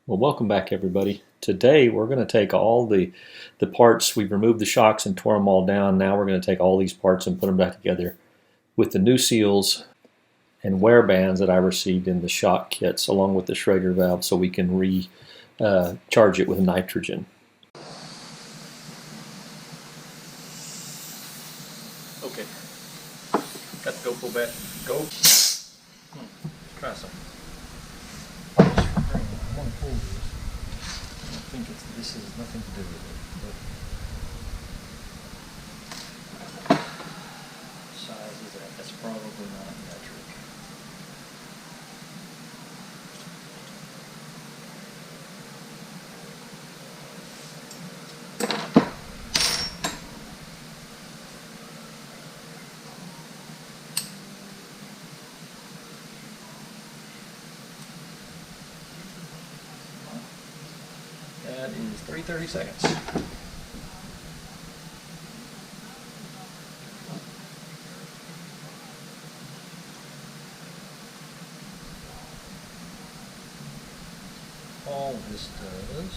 Well, welcome back, everybody. Today we're going to take all the parts. We've removed the shocks and tore them all down. Now we're going to take all these parts and put them back together with the new seals and wear bands that I received in the shock kits, along with the Schrader valve, so we can recharge it with nitrogen. Okay, got the GoPro back. Go. Try some. I want to pull this. I think this has nothing to do with it. But what size is that? That's probably not metric. That is 3/32. All this does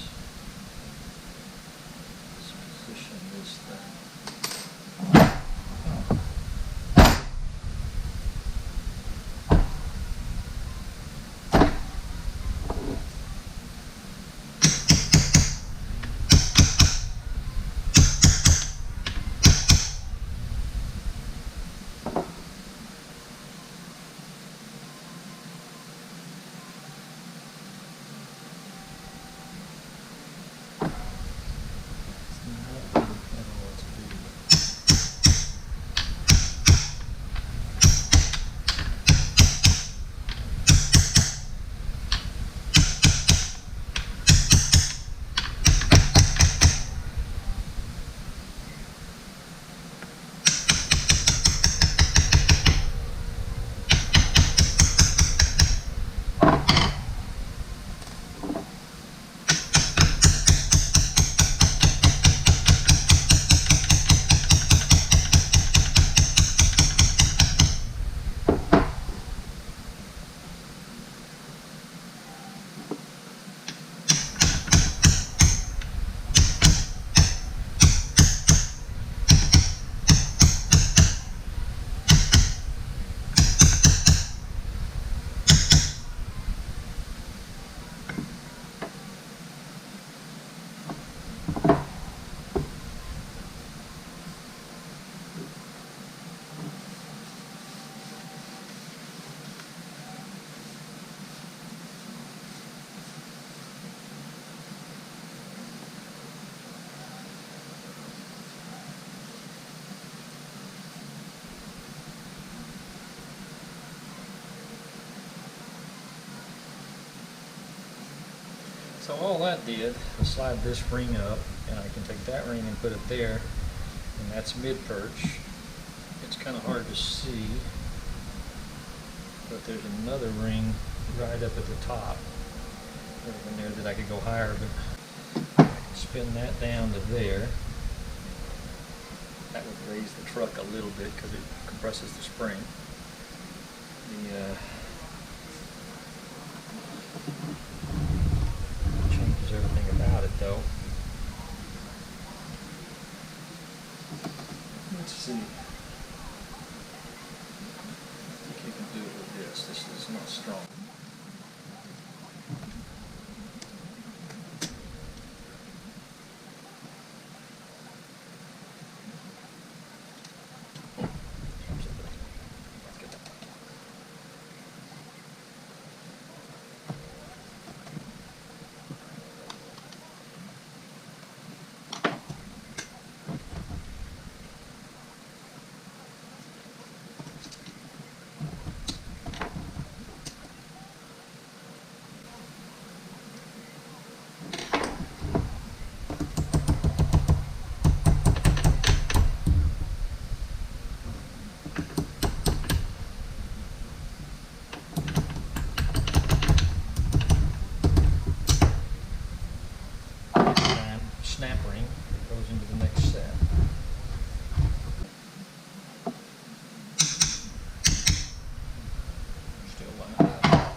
is position this thing. So all that did was slide this ring up, and I can take that ring and put it there, and that's mid-perch. It's kind of hard to see, but there's another ring right up at the top in there that I could go higher, but I can spin that down to there. That would raise the truck a little bit because it compresses the spring. Changes everything about it, though. Let's see. I think you can do it with this. This is not strong. Snap ring that goes into the next set. Still lined up.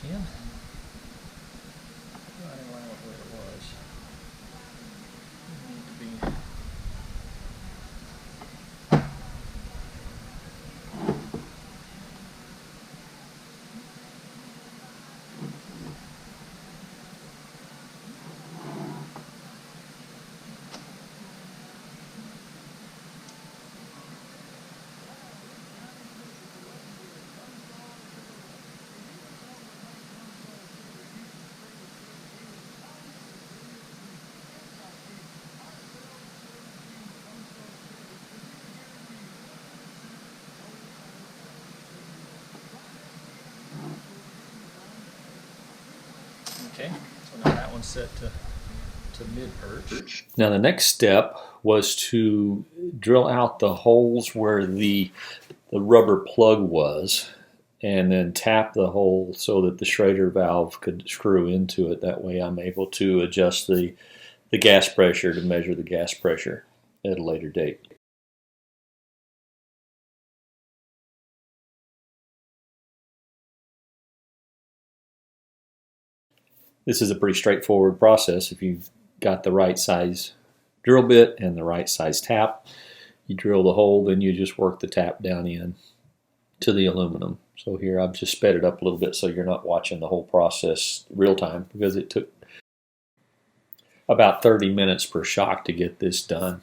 in. Right in line with where it was. Need to be. Okay, so now that one's set to mid-perch. Now the next step was to drill out the holes where the rubber plug was, and then tap the hole so that the Schrader valve could screw into it. That way I'm able to adjust the gas pressure to measure the gas pressure at a later date. This is a pretty straightforward process. If you've got the right size drill bit and the right size tap, you drill the hole, then you just work the tap down in to the aluminum. So here I've just sped it up a little bit so you're not watching the whole process real time, because it took about 30 minutes per shock to get this done.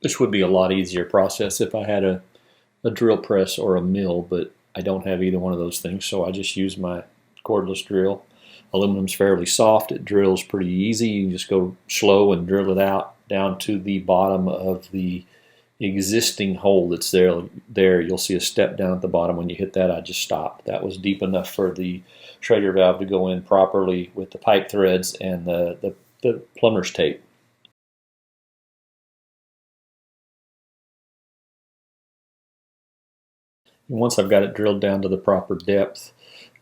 This would be a lot easier process if I had a drill press or a mill, but I don't have either one of those things, so I just use my cordless drill. Aluminum's fairly soft. It drills pretty easy. You just go slow and drill it out down to the bottom of the existing hole that's there. You'll see a step down at the bottom. When you hit that, I just stopped. That was deep enough for the Schrader valve to go in properly with the pipe threads and the plumber's tape. And once I've got it drilled down to the proper depth,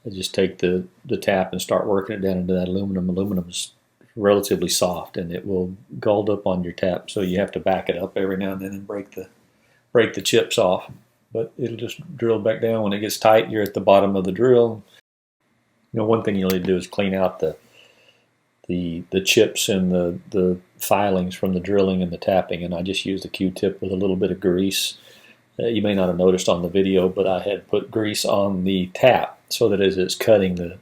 I just take the tap and start working it down into that aluminum. Aluminum is relatively soft, and it will guld up on your tap, so you have to back it up every now and then and break the chips off. But it'll just drill back down. When it gets tight, you're at the bottom of the drill. You know, one thing you'll need to do is clean out the chips and the filings from the drilling and the tapping, and I just used a Q-tip with a little bit of grease. You may not have noticed on the video, but I had put grease on the tap so that as it's cutting, the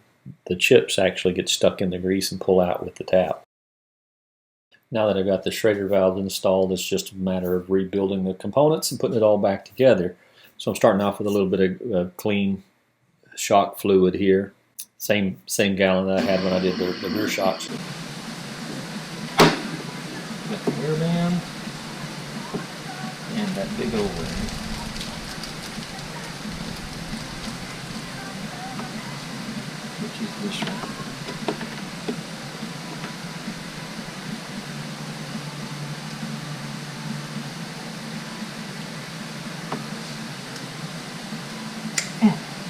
chips actually get stuck in the grease and pull out with the tap. Now that I've got the Schrader valve installed, it's just a matter of rebuilding the components and putting it all back together. So I'm starting off with a little bit of clean shock fluid here. Same gallon that I had when I did the rear shocks. Got the rear band and that big O-ring. Which is this one.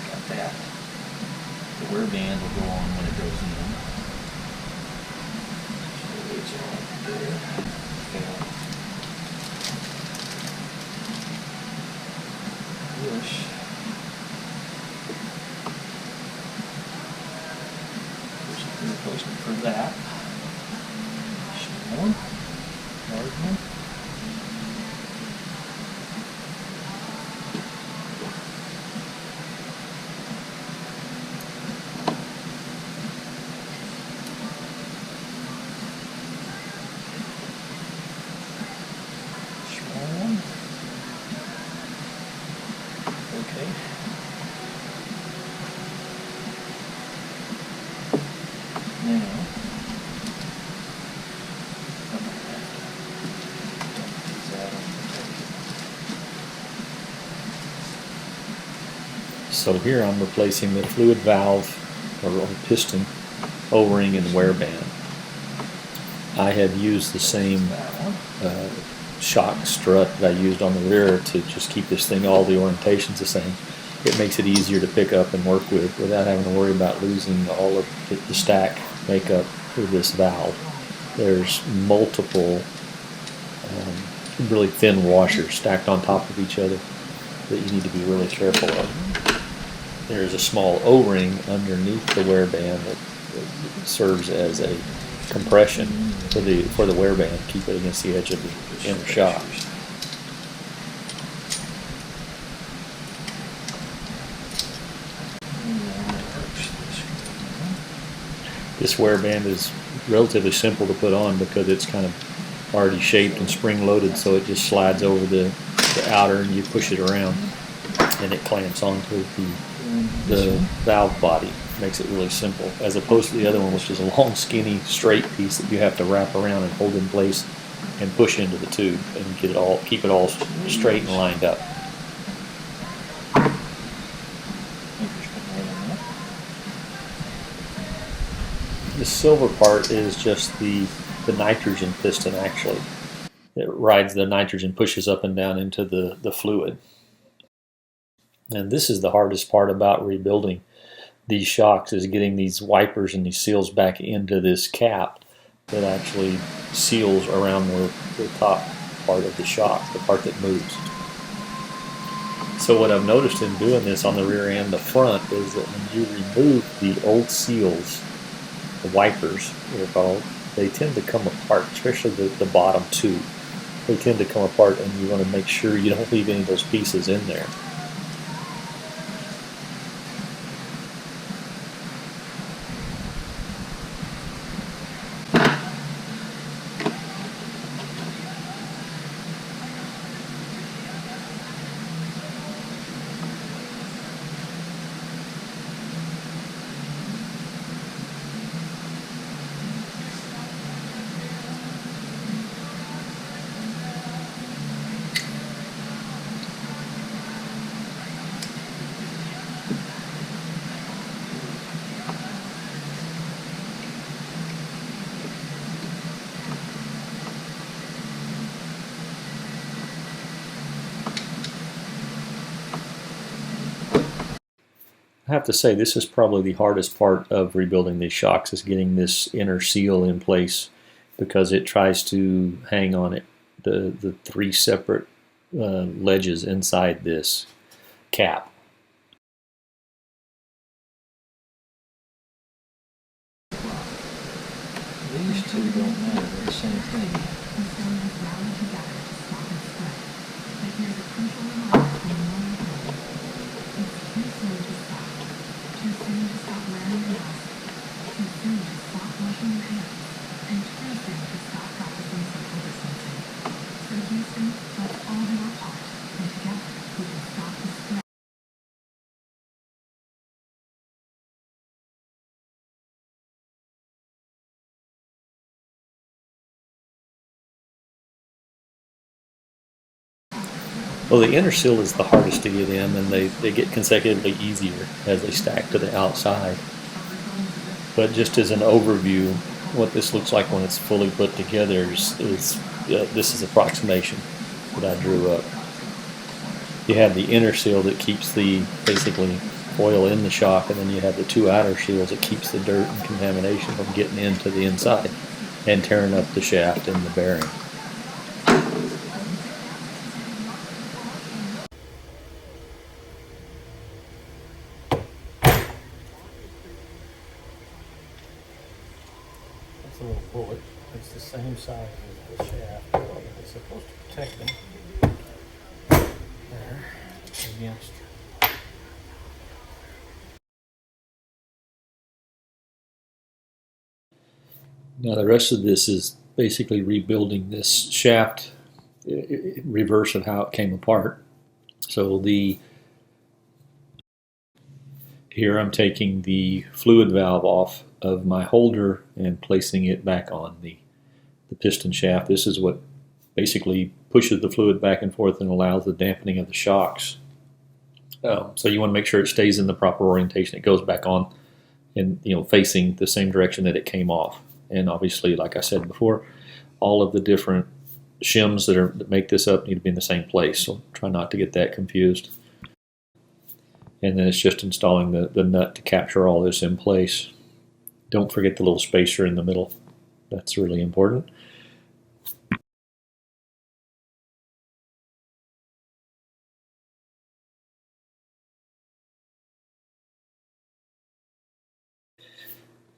Got that. The wear band will go on when it goes in. So it's all there. Push. Replacement for that. Small one, large one. Small one. Okay. Now, so here I'm replacing the fluid valve or piston O-ring and wear band. I have used the same shock strut that I used on the rear to just keep this thing, all the orientations the same. It makes it easier to pick up and work with without having to worry about losing all of the stack makeup for this valve. There's multiple really thin washers stacked on top of each other that you need to be really careful of. There's a small O-ring underneath the wear band that serves as a compression for the wear band, keep it against the edge of the inner shock. This wear band is relatively simple to put on because it's kind of already shaped and spring loaded, so it just slides over the outer and you push it around and it clamps onto the valve body. Makes it really simple, as opposed to the other one, which is a long, skinny, straight piece that you have to wrap around and hold in place and push into the tube and keep it all straight and lined up. The silver part is just the nitrogen piston, actually. It rides the nitrogen, pushes up and down into the fluid. And this is the hardest part about rebuilding these shocks, is getting these wipers and these seals back into this cap that actually seals around the top part of the shock, the part that moves. So what I've noticed in doing this on the rear and the front is that when you remove the old seals, the wipers they're called, they tend to come apart, especially the bottom two. They tend to come apart, and you want to make sure you don't leave any of those pieces in there. I have to say, this is probably the hardest part of rebuilding these shocks, is getting this inner seal in place, because it tries to hang on it, the three separate ledges inside this cap. These two don't matter, they're the same thing. Well, the inner seal is the hardest to get in, and they get consecutively easier as they stack to the outside. But just as an overview, what this looks like when it's fully put together is this is approximation that I drew up. You have the inner seal that keeps the basically oil in the shock, and then you have the two outer seals that keeps the dirt and contamination from getting into the inside and tearing up the shaft and the bearing. That's a little bullet. It's the same size as the shaft. It's supposed to protect them there against. Now the rest of this is basically rebuilding this shaft, reverse of how it came apart. So here I'm taking the fluid valve off of my holder and placing it back on the piston shaft. This is what basically pushes the fluid back and forth and allows the dampening of the shocks. So you want to make sure it stays in the proper orientation. It goes back on and facing the same direction that it came off. And obviously, like I said before, all of the different shims that make this up need to be in the same place. So try not to get that confused. And then it's just installing the nut to capture all this in place. Don't forget the little spacer in the middle. That's really important.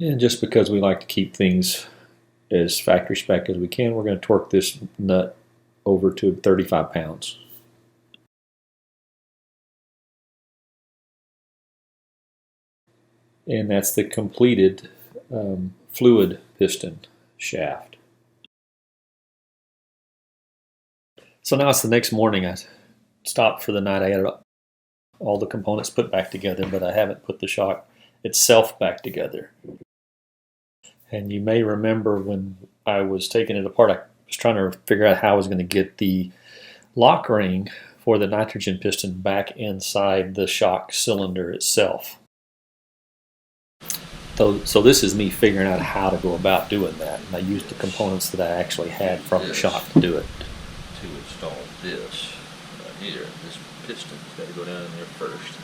And just because we like to keep things as factory spec as we can, we're going to torque this nut over to 35 pounds. And that's the completed fluid piston shaft. So now it's the next morning. I stopped for the night. I had all the components put back together, but I haven't put the shock itself back together. And you may remember when I was taking it apart, I was trying to figure out how I was going to get the lock ring for the nitrogen piston back inside the shock cylinder itself. So this is me figuring out how to go about doing that. And I used the components that I actually had from the shop to do it. To install this right here, this piston's got to go down in there first,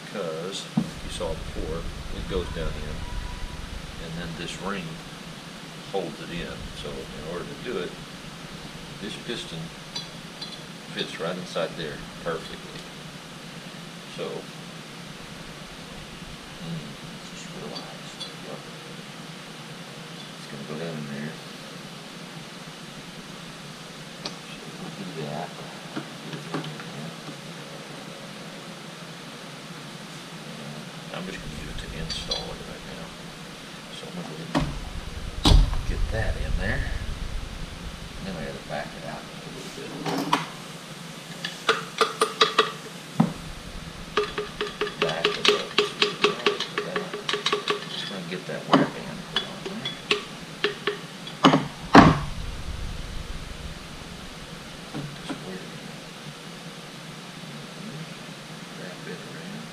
because you saw before, it goes down in, and then this ring holds it in. So in order to do it, this piston fits right inside there perfectly. So just realized it's going to go down in there. So we'll do that. I'm just going to use it to install it right now. So I'm going to get that in there. And then I got to back it out a little bit. Back it up. Just going to get that wear band put on there. Just wear band. Wrap it around.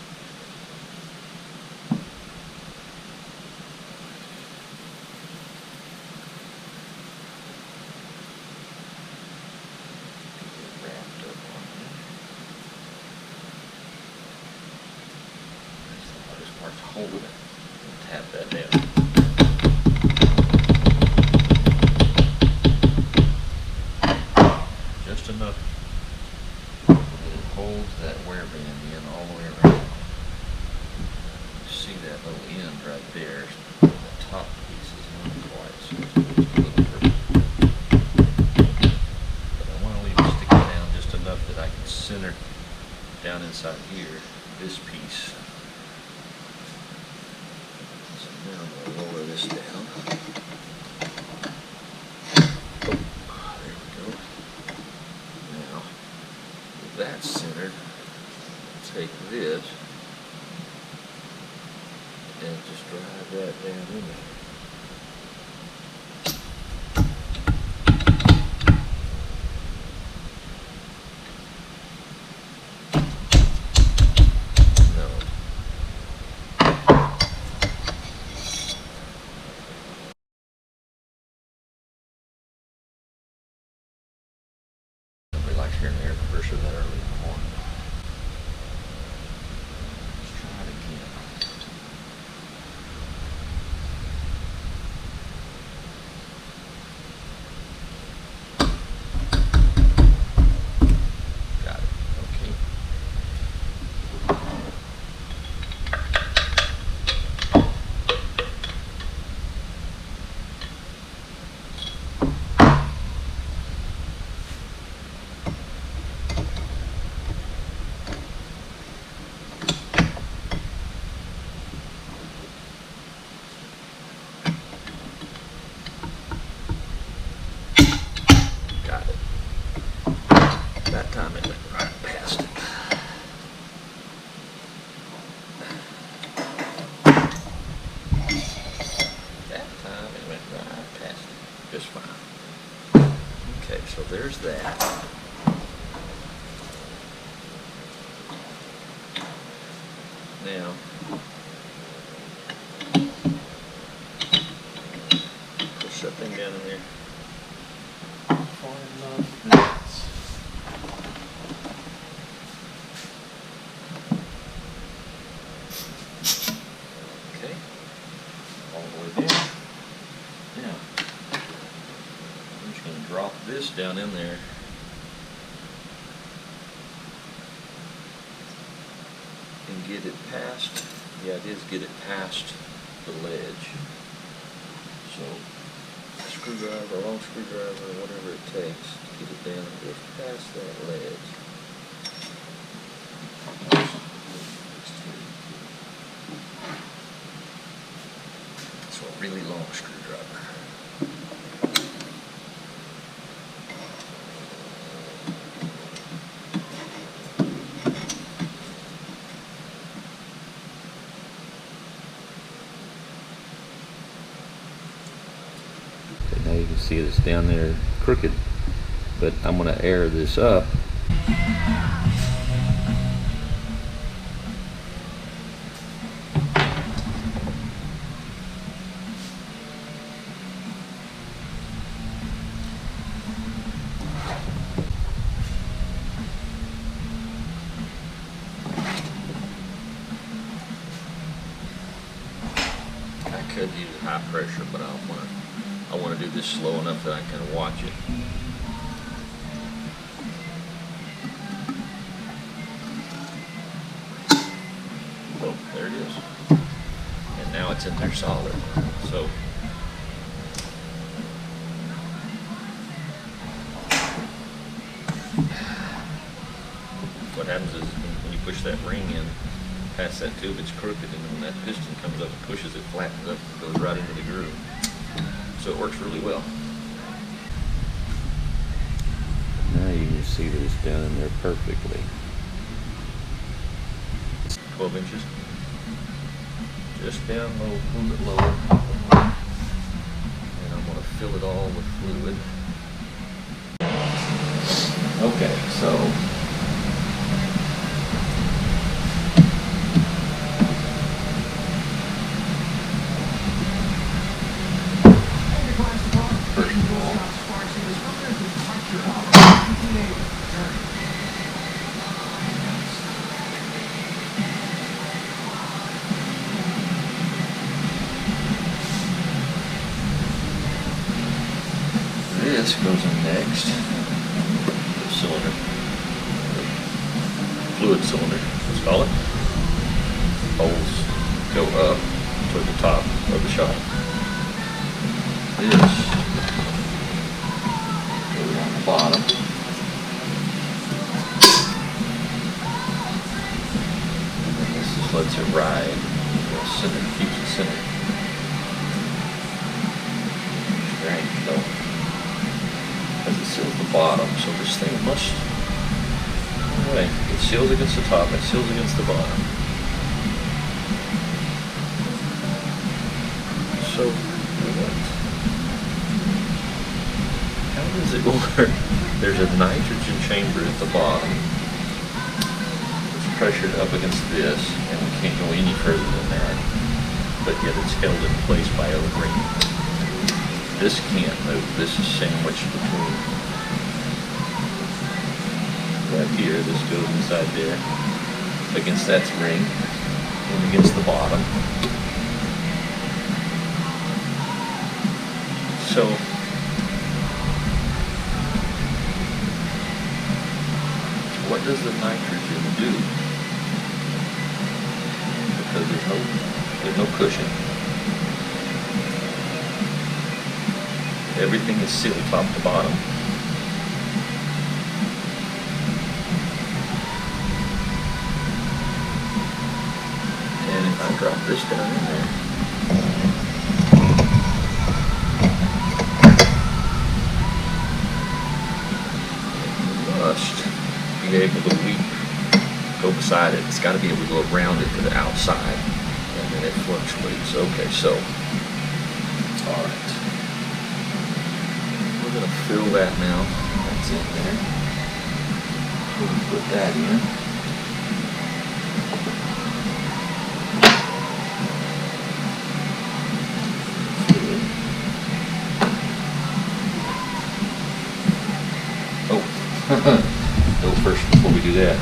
Hold it and tap that down. Just enough that it holds that wear band in all the way around. You see that little end right there? The top piece is not quite, so it's a little bit. But I want to leave it sticking down just enough that I can center down inside here this piece. Now I'm going to lower this down. Oh, there we go. Now, with that centered, I'll take this and just drive that down in there. Here and there, pressure that early in the morning. Let's try it again. Got it. Okay. That time it went right past it. That time it went right past it. Just fine. Okay, so there's that. Now, push that thing down in there. Okay, all the way down. Now, I'm just going to drop this down in there. And get it past, yeah, it is, get it past the ledge. So a screwdriver, a long screwdriver, whatever it takes to get it down just past that ledge. So a really long screwdriver. Now you can see it's down there crooked, but I'm going to air this up. I could use high pressure, but I want to do this slow enough that I can watch it. Oh, there it is. And now it's in there solid. So what happens is when you push that ring in past that tube, it's crooked, and when that piston comes up and pushes it, flattens up, and goes right into the groove. So it works really well. Now you can see that it's down in there perfectly. 12 inches. Just down low, a little bit lower. And I'm going to fill it all with fluid. Okay, so this goes in next. The cylinder. Fluid cylinder, let's call it. Holes go up toward the top of the shock. This goes on the bottom. And then this just lets it ride. The center keeps it centered. Strange though. Because it seals the bottom, so this thing must, anyway, it seals against the top, it seals against the bottom. So, how does it work? There's a nitrogen chamber at the bottom. It's pressured up against this, and we can't go any further than that, but yet it's held in place by a ring. This can't move. This is sandwiched between right here. This goes inside there against that ring and against the bottom. So what does the nitrogen do? Because there's no cushion. Everything is sealed top to bottom. And if I drop this down in there, it must be able to go beside it. It's got to be able to go around it to the outside, and then it fluctuates. Okay, so, all right. We're going to fill that now. That's in there. We'll put that in. Oh, no, first, before we do that,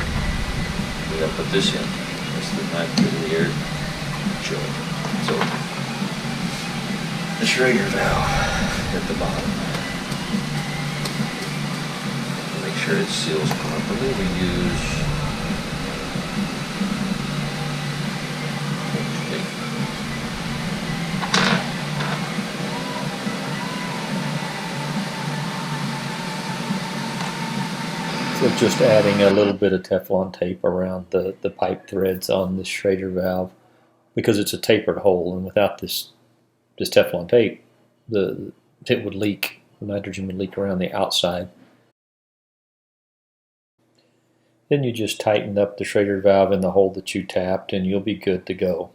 we got to put this in. That's the knife in the air. Show it. So, the Schrager valve at the bottom. Make sure it seals properly. We use So just adding a little bit of Teflon tape around the pipe threads on this Schrader valve because it's a tapered hole, and without this Teflon tape, it would leak. The nitrogen would leak around the outside. Then you just tighten up the Schrader valve in the hole that you tapped, and you'll be good to go.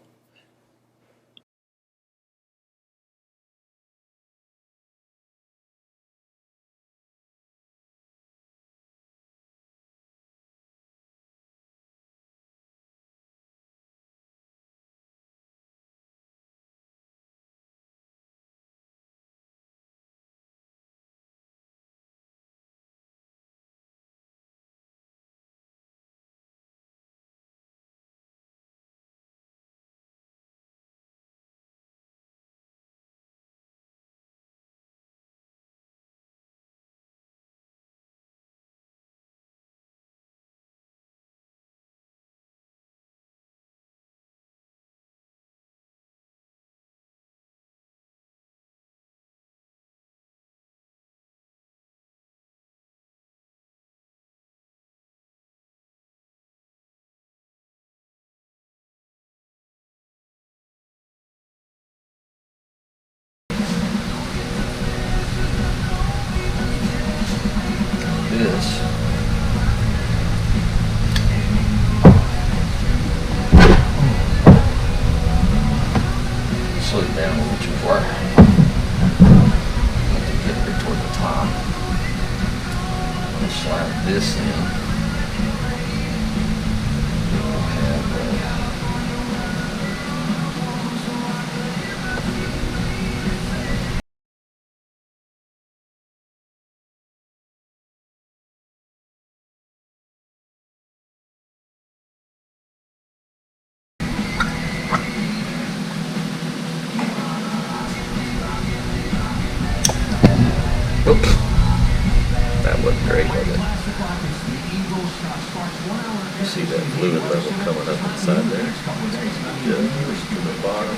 This slow it down a little too far. Let it get her toward the top. I'm going to slide this in. We'll have oops. That wasn't great, was it? You see that fluid level coming up inside there? Just to the bottom.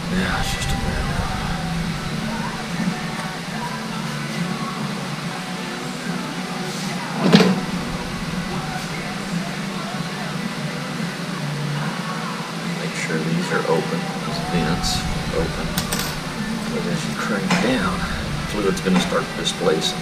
Yeah, it's just a bit. Make sure these are open, these vents open. But as you crank down, fluid's going to start displacing.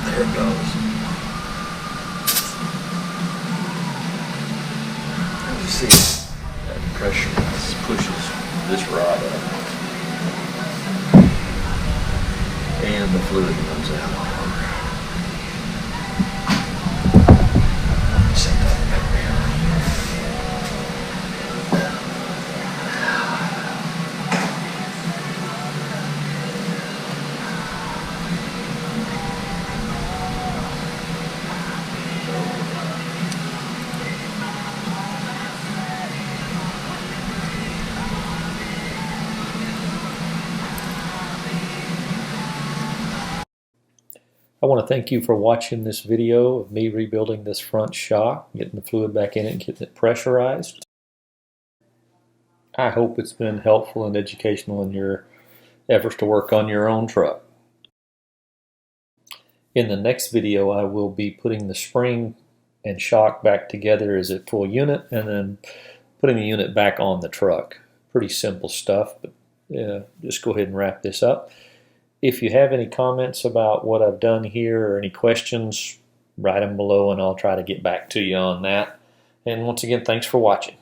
There it goes. You see it pressure pushes this rod up, and the fluid runs out. Set that back down. I want to thank you for watching this video of me rebuilding this front shock, getting the fluid back in it and getting it pressurized. I hope it's been helpful and educational in your efforts to work on your own truck. In the next video, I will be putting the spring and shock back together as a full unit and then putting the unit back on the truck. Pretty simple stuff, but just go ahead and wrap this up. If you have any comments about what I've done here or any questions, write them below and I'll try to get back to you on that. And once again, thanks for watching.